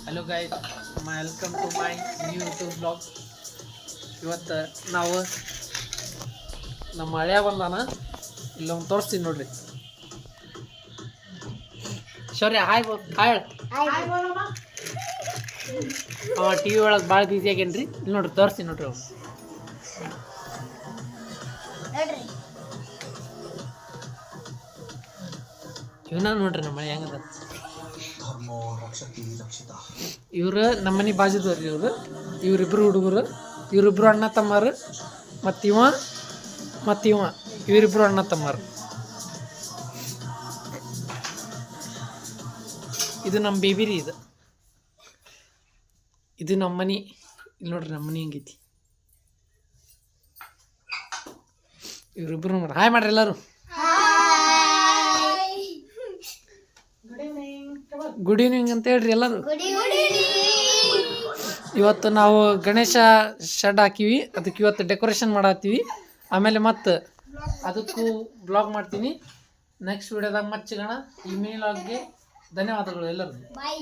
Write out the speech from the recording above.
Hello guys, welcome to my new YouTube blog. ಇವತ್ತು ನಾವು ನಮ್ಮ ಹಳೆಯ ಬಂದಾನ ಇಲ್ಲೊಂದು ತೋರಿಸ್ತೀನಿ ನೋಡ್ರಿ. ಶೌರ್ಯ ಹಾಯ್ ಹಾಯ್ ಅವ ಟಿ ವಿ ಒಳಗೆ ಭಾಳ ಬಿಸಿ ಆಗೇನ್ರಿ. ಇಲ್ಲಿ ನೋಡ್ರಿ ತೋರಿಸ್ತೀನಿ ನೋಡ್ರಿ. ಅವ್ನು ಇವನ ನೋಡ್ರಿ ನಮ್ಮ ಮನೆ ಹೆಂಗದ. ಇವ್ರು ನಮ್ಮನೆ ಬಾಜುದವ್ರಿ. ಇವರಿಬ್ರು ಹುಡುಗರು, ಇವರಿಬ್ರು ಅಣ್ಣ ತಮ್ಮರು, ಮತ್ತಿವ ಇವರಿಬ್ರು ಅಣ್ಣ ತಮ್ಮರು. ಇದು ನಮ್ಮ ಬೇಬಿ ರೀ. ಇದು ನಮ್ಮ ಮನೆ. ಇಲ್ಲಿ ನೋಡ್ರಿ ನಮ್ಮ ಮನೆ ಹೆಂಗೈತಿ. ಇವರಿಬ್ರು ನೋಡ್ರಿ ಹಾಯ್ ಮಾಡ್ರಿ ಎಲ್ಲರೂ. ಗುಡ್ ಈವ್ನಿಂಗ್ ಅಂತ ಹೇಳ್ರಿ ಎಲ್ಲರೂ. ಇವತ್ತು ನಾವು ಗಣೇಶ ಶೆಡ್ ಹಾಕಿವಿ. ಅದಕ್ಕೆ ಇವತ್ತು ಡೆಕೋರೇಷನ್ ಮಾಡತ್ತೀವಿ. ಆಮೇಲೆ ಮತ್ತೆ ಅದಕ್ಕೂ ಬ್ಲಾಗ್ ಮಾಡ್ತೀನಿ. ನೆಕ್ಸ್ಟ್ ವಿಡಿಯೋದಾಗ ಮತ್ತೆ ಸಿಗೋಣ. ಈ ಮಿನಿ ವ್ಲಾಗ್ಗೆ ಧನ್ಯವಾದಗಳು ಎಲ್ಲರೂ. ಬಾಯ್.